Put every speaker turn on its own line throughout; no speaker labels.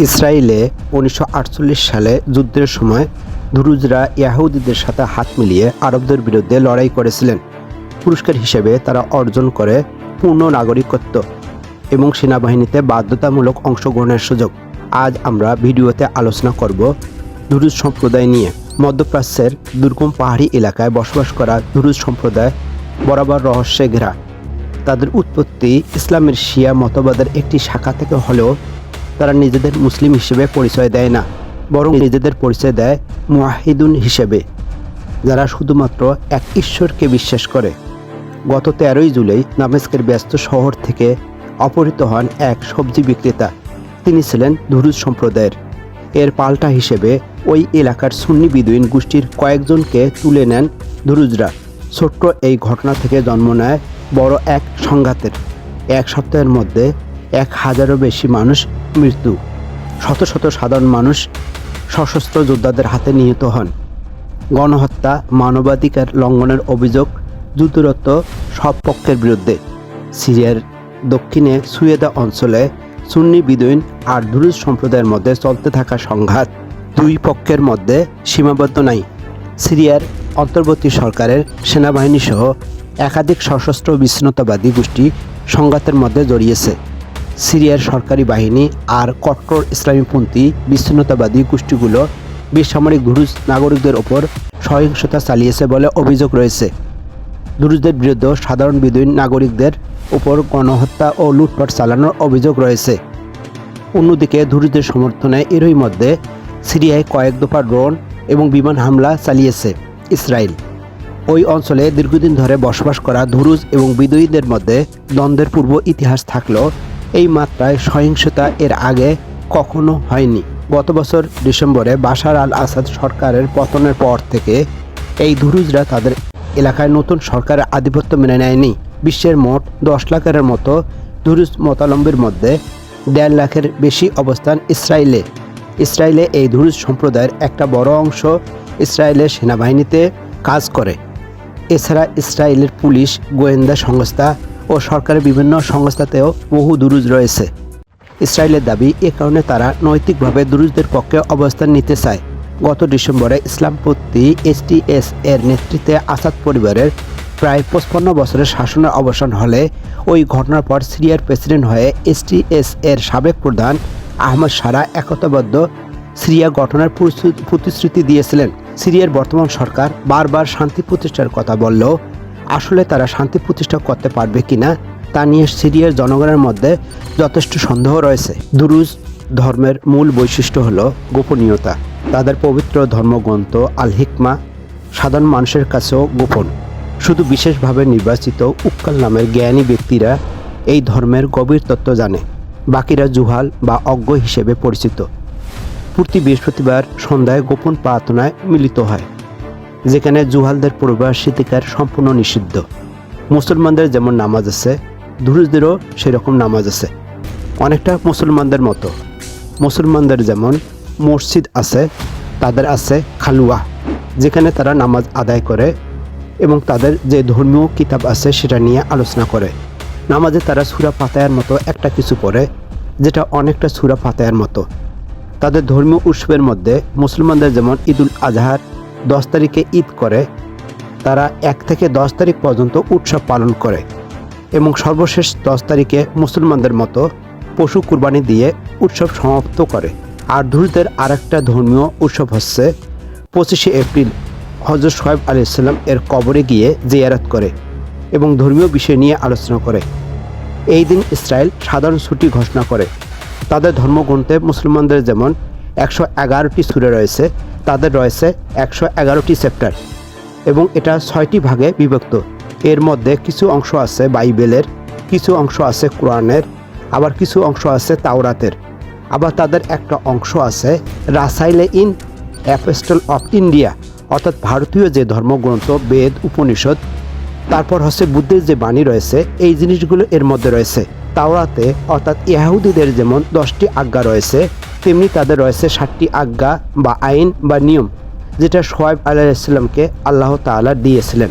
ইসরায়েলে ১৯৪৮ সালে যুদ্ধের সময় দ্রুজরা ইহুদিদের সাথে হাত মিলিয়ে আরবদের বিরুদ্ধে লড়াই করেছিলেন। পুরস্কার হিসেবে তারা অর্জন করে পূর্ণ নাগরিকত্ব এবং সেনাবাহিনীতে বাধ্যতামূলক অংশগ্রহণের সুযোগ। আজ আমরা ভিডিওতে আলোচনা করব দ্রুজ সম্প্রদায় নিয়ে। মধ্যপ্রাচ্যের দুর্গম পাহাড়ি এলাকায় বসবাস করা দ্রুজ সম্প্রদায় বরাবর রহস্যে ঘেরা। তাদের উৎপত্তি ইসলামের শিয়া মতবাদের একটি শাখা থেকে হলেও তারা নিজেদের মুসলিম হিসেবে পরিচয় দেয় না, বরং নিজেদের পরিচয় দেয় মুয়াহিদুন হিসেবে, যারা শুধুমাত্র এক ঈশ্বরকে বিশ্বাস করে। গত 13ই জুলাই দামেস্কের ব্যস্ত শহর থেকে অপহৃত হন এক সবজি বিক্রেতা। তিনি ছিলেন দ্রুজ সম্প্রদায়ের। এর পাল্টা হিসেবে ওই এলাকার সুন্নি বিদুইন গোষ্ঠীর কয়েকজনকে তুলে নেন দ্রুজরা। ছোট্ট এই ঘটনা থেকে জন্ম নেয় বড় এক সংঘাতের। এক সপ্তাহের মধ্যে 1000-এরও বেশি মানুষ মৃত্যু, শত শত সাধারণ মানুষ সশস্ত্র যোদ্ধাদের হাতে নিহত হন। গণহত্যা, মানবাধিকার লঙ্ঘনের অভিযোগ যুদ্ধরত সব পক্ষের বিরুদ্ধে। সিরিয়ার দক্ষিণে সুয়েদা অঞ্চলে সুন্নি বিদুইন আর দ্রুজ সম্প্রদায়ের মধ্যে চলতে থাকা সংঘাত দুই পক্ষের মধ্যে সীমাবদ্ধ নাই। সিরিয়ার অন্তর্বর্তী সরকারের সেনাবাহিনী সহ একাধিক সশস্ত্র বিচ্ছিন্নতাবাদী গোষ্ঠী সংঘাতের মধ্যে জড়িয়েছে। সিরিয়ার সরকারি বাহিনী আর কট্টর ইসলামীপন্থী বিচ্ছিন্নতাবাদী গোষ্ঠীগুলো বেসামরিক দ্রুজ নাগরিকদের ওপর সহিংসতা চালিয়েছে বলে অভিযোগ রয়েছে। দ্রুজদের বিরুদ্ধে সাধারণ বিদুইন নাগরিকদের উপর গণহত্যা ও লুটপাট চালানোর অভিযোগ রয়েছে। অন্যদিকে দ্রুজদের সমর্থনে এরই মধ্যে সিরিয়ায় কয়েক দফা ড্রোন এবং বিমান হামলা চালিয়েছে ইসরায়েল। ওই অঞ্চলে দীর্ঘদিন ধরে বসবাস করা দ্রুজ এবং বিদুইনদের মধ্যে দ্বন্দ্বের পূর্ব ইতিহাস থাকলেও এই মাত্রায় সহিংসতা এর আগে কখনো হয়নি। গত বছর ডিসেম্বরে বাশার আল আসাদ সরকারের পতনের পর থেকে এই দ্রুজরা তাদের এলাকায় নতুন সরকারের আধিপত্য মেনে নেয়নি। বিশ্বের মোট 10 লাখের মতো দ্রুজ মতাবলম্বীর মধ্যে 1.5 লাখের বেশি অবস্থান ইসরায়েলে এই দ্রুজ সম্প্রদায়ের একটা বড় অংশ ইসরায়েলের সেনাবাহিনীতে কাজ করে। এছাড়া ইসরায়েলের পুলিশ, গোয়েন্দা সংস্থা ও সরকারের বিভিন্ন সংস্থাতেও বহু দ্রুজ রয়েছে। ইসরায়েলের দাবি, এ কারণে তারা নৈতিকভাবে দ্রুজদের পক্ষে অবস্থান নিতে চায়। গত ডিসেম্বরে ইসলামপন্থী HTS এর নেতৃত্বে আসাদ পরিবারের প্রায় 55 বছরের শাসনের অবসান হলে ওই ঘটনার পর সিরিয়ার প্রেসিডেন্ট হয়ে HTS এর সাবেক প্রধান আহমদ সারা একতাবদ্ধ সিরিয়া গঠনের প্রতিশ্রুতি দিয়েছিলেন। সিরিয়ার বর্তমান সরকার বারবার শান্তি প্রতিষ্ঠার কথা বললেও আসলে তারা শান্তি প্রতিষ্ঠা করতে পারবে কিনা তা নিয়ে সিরিয়ার জনগণের মধ্যে যথেষ্ট সন্দেহ রয়েছে। দ্রুজ ধর্মের মূল বৈশিষ্ট্য হলো গোপনীয়তা। তাদের পবিত্র ধর্মগ্রন্থ আল হিকমা সাধারণ মানুষের কাছেও গোপন। শুধু বিশেষভাবে নির্বাচিত উক্কাল নামের জ্ঞানী ব্যক্তিরা এই ধর্মের গভীর তত্ত্ব জানে। বাকিরা জুহাল বা অজ্ঞ হিসেবে পরিচিত। প্রতি বৃহস্পতিবার সন্ধ্যায় গোপন প্রার্থনায় মিলিত হয়, যেখানে জুহালদের প্রবেশাধিকার সম্পূর্ণ নিষিদ্ধ। মুসলমানদের যেমন নামাজ আছে, দ্রুজদেরও সেরকম নামাজ আছে, অনেকটা মুসলমানদের মতো। মুসলমানদের যেমন মসজিদ আছে, তাদের আছে খালুয়া, যেখানে তারা নামাজ আদায় করে এবং তাদের যে ধর্মীয় কিতাব আছে সেটা নিয়ে আলোচনা করে। নামাজে তারা সূরা ফাতিহার মতো একটা কিছু পড়ে, যেটা অনেকটা সূরা ফাতিহার মতো। তাদের ধর্মীয় উৎসবের মধ্যে মুসলমানদের যেমন ঈদুল আজহার 10 তারিখে ঈদ করে, তারা 1 থেকে 10 তারিখ পর্যন্ত উৎসব পালন করে এবং সর্বশেষ 10 তারিখে মুসলমানদের মতো পশু কুরবানি দিয়ে উৎসব সমাপ্ত করে। আর দ্রুজদের আরেকটা ধর্মীয় উৎসব হচ্ছে 25শে এপ্রিল হযরত শোয়েব আলাইহিস সালাম এর কবরে গিয়ে জিয়ারত করে এবং ধর্মীয় বিষয় নিয়ে আলোচনা করে। এই দিন ইসরায়েল সাধারণ ছুটি ঘোষণা করে। তাদের ধর্মগ্রন্থে মুসলমানদের যেমন 111টি সূরা রয়েছে, তাদের রয়েছে 111টি চ্যাপ্টার এবং এটা 6টি ভাগে বিভক্ত। এর মধ্যে কিছু অংশ আছে বাইবেলের, কিছু অংশ আছে কোরআনের, আবার কিছু অংশ আছে তাওরাতের, আবার তাদের একটা অংশ আছে রাসাইলে ইন অ্যাপোস্টল অফ ইন্ডিয়া, অর্থাৎ ভারতীয় যে ধর্মগ্রন্থ বেদ, উপনিষদ, তারপর হচ্ছে বুদ্ধের যে বাণী রয়েছে, এই জিনিসগুলো এর মধ্যে রয়েছে। তাওরাতে অর্থাৎ ইহুদিদের যেমন 10টি আজ্ঞা রয়েছে, তেমনি তাদের রয়েছে 7টি আজ্ঞা বা আইন বা নিয়ম, যেটা শোয়েব আলাইহিস সালামকে আল্লাহ তাআলা দিয়েছিলেন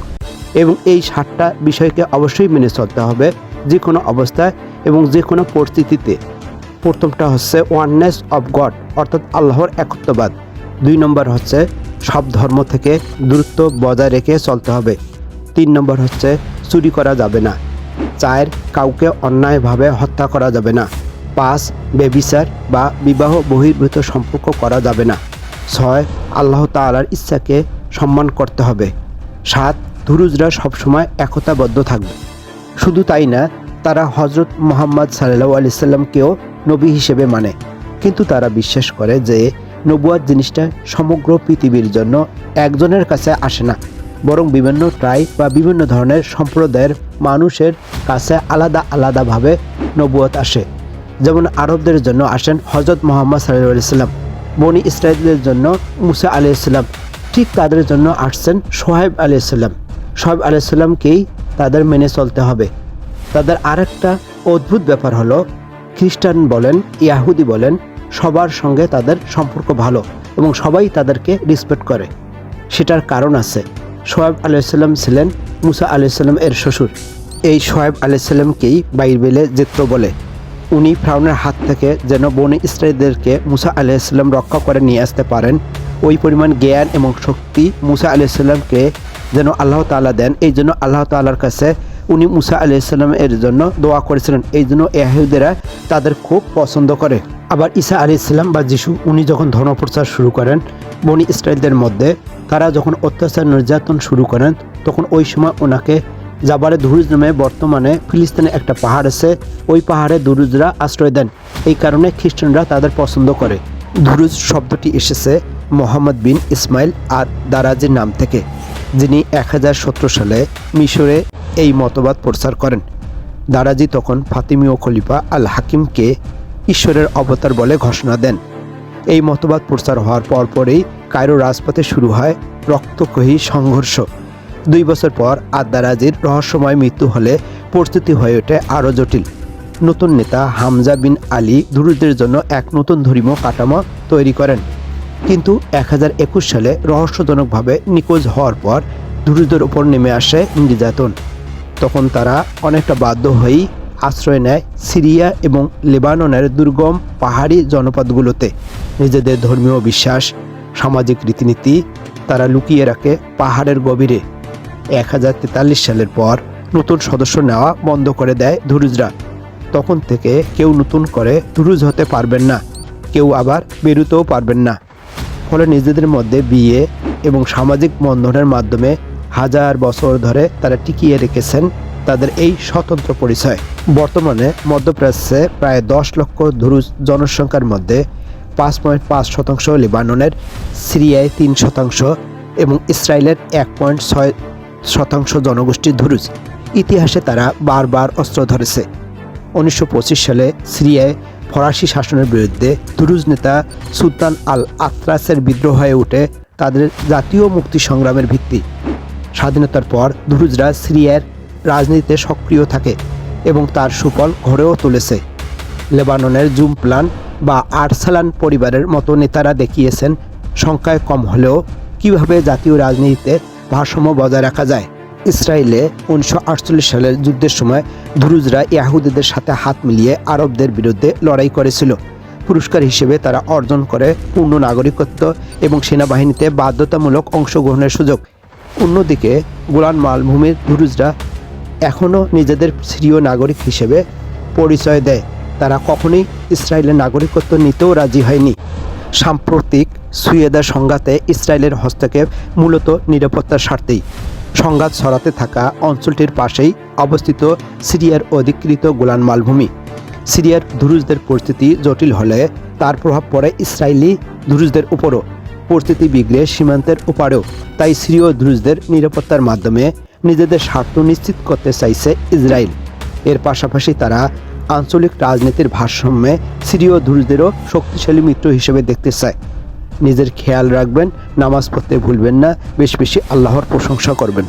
এবং এই 7টা বিষয়কে অবশ্যই মেনে চলতে হবে যে কোনো অবস্থায় এবং যে কোনো পরিস্থিতিতে। প্রথমটা হচ্ছে ওয়াননেস অফ গড, অর্থাৎ আল্লাহর একত্ববাদ। 2 নম্বর হচ্ছে সব ধর্ম থেকে দূরত্ব বজায় রেখে চলতে হবে। 3 নম্বর হচ্ছে চুরি করা যাবে না। 4 কাউকে অন্যায়ভাবে হত্যা করা যাবে না। 5 ব্যভিচার বা বিবাহ বহির্ভূত সম্পর্ক করা যাবে না। 6 আল্লাহ তাআলার ইচ্ছাকে সম্মান করতে হবে। 7 ধুরুজরা সবসময় একতাবদ্ধ থাকবে। শুধু তাই না, তারা হজরত মুহাম্মদ সাল্লাল্লাহু আলাইহি সাল্লামকেও নবী হিসেবে মানে, কিন্তু তারা বিশ্বাস করে যে নবুয়াত জিনিসটা সমগ্র পৃথিবীর জন্য একজনের কাছে আসে না, বরং বিভিন্ন ট্রাইব বা বিভিন্ন ধরনের সম্প্রদায়ের মানুষের কাছে আলাদা আলাদাভাবে নবুয়াত আসে। যেমন আরবদের জন্য আসেন হজরত মুহাম্মদ সাল্লাল্লাহু আলাইহি সাল্লাম, বনি ইসরাইলের জন্য মুসা আলাইহিস সালাম, ঠিক তাদের জন্য আসছেন সোহাইব আলাইহিস সালাম। সোহাইব আলাইহিস সালামকেই তাদের মেনে চলতে হবে। তাদের আরেকটা অদ্ভুত ব্যাপার হলো, খ্রিস্টান বলেন, ইয়াহুদি বলেন, সবার সঙ্গে তাদের সম্পর্ক ভালো এবং সবাই তাদেরকে রেসপেক্ট করে। সেটার কারণ আছে। সোহাইব আলাইহিস সালাম ছিলেন মুসা আলাইহিস সালাম এর শ্বশুর। এই সোহাইব আলাইহিস সালামকেই বাইবেলে জেত্র বলে। উনি ফিরআউনের হাত থেকে যেন বনি ইসরাইলদেরকে মুসা আলাইহিস সালাম রক্ষা করে নিয়ে আসতে পারেন, ওই পরিমাণ জ্ঞান এবং শক্তি মুসা আলাইহিস সালামকে যেন আল্লাহ তাআলা দেন, এই জন্য আল্লাহ তাআলার কাছে উনি মুসা আলাইহিস সালাম এর জন্য দোয়া করেছিলেন। এই জন্য ইহুদিরা তাদের খুব পছন্দ করে। আবার ঈসা আলাইহিস সালাম বা যিশু, উনি যখন ধর্মপ্রচার শুরু করেন বনি ইসরাইলদের মধ্যে, তারা যখন অত্যাচার নির্যাতন শুরু করেন, তখন ওই সময় ওনাকে জাবালে দুরুজ নামে বর্তমানে ফিলিস্তিনে একটা পাহাড় আছে, ওই পাহাড়ে দুরুজরা আশ্রয় দেন। এই কারণে খ্রিস্টানরা তাদের পছন্দ করে। দুরুজ শব্দটি এসেছে মোহাম্মদ বিন ইসমাইল আর দারাজির নাম থেকে, যিনি 1017 সালে মিশরে এই মতবাদ প্রচার করেন। দারাজি তখন ফাতিমীয় খলিফা আল হাকিমকে ঈশ্বরের অবতার বলে ঘোষণা দেন। এই মতবাদ প্রচার হওয়ার পরপরই কায়রো রাজপথে শুরু হয় রক্তক্ষয়ী সংঘর্ষ। 2 বছর পর আদ-দারাজির রহস্যময় মৃত্যু হলে পরিস্থিতি হয়ে ওঠে আরও জটিল। নতুন নেতা হামজা বিন আলী দুরুজদের জন্য এক নতুন ধর্মীয় কাঠামো তৈরি করেন। কিন্তু 1021 সালে রহস্যজনকভাবে নিখোঁজ হওয়ার পর দুরুজদের উপর নেমে আসে নির্যাতন। তখন তারা অনেকটা বাধ্য হয়েই আশ্রয় নেয় সিরিয়া এবং লেবাননের দুর্গম পাহাড়ি জনপদগুলোতে। নিজেদের ধর্মীয় বিশ্বাস, সামাজিক রীতিনীতি তারা লুকিয়ে রাখে পাহাড়ের গভীরে। 1043 সালের পর নতুন সদস্য নেওয়া বন্ধ করে দেয় দুরুজরা। তখন থেকে কেউ নতুন করে দুরুজ হতে পারবেন না, কেউ আবার বেরোতেও পারবেন না। ফলে নিজেদের মধ্যে বিয়ে এবং সামাজিক বন্ধনের মাধ্যমে হাজার বছর ধরে তারা টিকিয়ে রেখেছেন তাদের এই স্বতন্ত্র পরিচয়। বর্তমানে মধ্যপ্রাচ্যে প্রায় 10 লক্ষ দুরুজ জনসংখ্যার মধ্যে 5.5% লেবাননের, সিরিয়ায় 3% এবং ইসরায়েলের 1.6% জনগোষ্ঠী দুরুজ। ইতিহাসে তারা বারবার অস্ত্র ধরেছে। 1925 সালে সিরিয়ায় ফরাসি শাসনের বিরুদ্ধে দুরুজ নেতা সুলতান আল আতরাসের বিদ্রোহ হয়ে ওঠে তাদের জাতীয় মুক্তি সংগ্রামের ভিত্তি। স্বাধীনতার পর দুরুজরা সিরিয়ার রাজনীতিতে সক্রিয় থাকে এবং তার সুফল ঘরেও তুলেছে। লেবাননের জুমপ্লান বা আরসালান পরিবারের মতো নেতারা দেখিয়েছেন সংখ্যায় কম হলেও কীভাবে জাতীয় রাজনীতিতে ভারসাম্য বজায় রাখা যায়। ইসরায়েলে 1948 সালের যুদ্ধের সময় দুরুজরা ইহুদিদের সাথে হাত মিলিয়ে আরবদের বিরুদ্ধে লড়াই করেছিল। পুরস্কার হিসেবে তারা অর্জন করে পূর্ণ নাগরিকত্ব এবং সেনাবাহিনীতে বাধ্যতামূলক অংশগ্রহণের সুযোগ। অন্যদিকে গোলান মালভূমির দুরুজরা এখনও নিজেদের সিরীয় নাগরিক হিসেবে পরিচয় দেয়। তারা কখনোই ইসরায়েলের নাগরিকত্ব নিতেও রাজি হয়নি। সাম্প্রতিক সুয়েদা সংঘাতে ইসরায়েলের হস্তক্ষেপ মূলত নিরাপত্তার স্বার্থেই। সংঘাত ছড়াতে থাকা অঞ্চলটির পাশেই অবস্থিত সিরিয়ার অধিকৃত গোলান মালভূমি। সিরিয়ার দুরুজদের পরিস্থিতি জটিল হলে তার প্রভাব পড়ে ইসরায়েলি দুরুজদের উপরও। পরিস্থিতি বিগড়ে সীমান্তের ওপারেও। তাই সিরীয় দুরুজদের নিরাপত্তার মাধ্যমে নিজেদের স্বার্থ নিশ্চিত করতে চাইছে ইসরায়েল। এর পাশাপাশি তারা আঞ্চলিক রাজনীতির ভারসাম্যে সিরীয় দুরুজদেরও শক্তিশালী মিত্র হিসেবে দেখতে চায়। নিজের খেয়াল রাখবেন, নামাজ পড়তে ভুলবেন না, বেশি বেশি আল্লাহর প্রশংসা করবেন।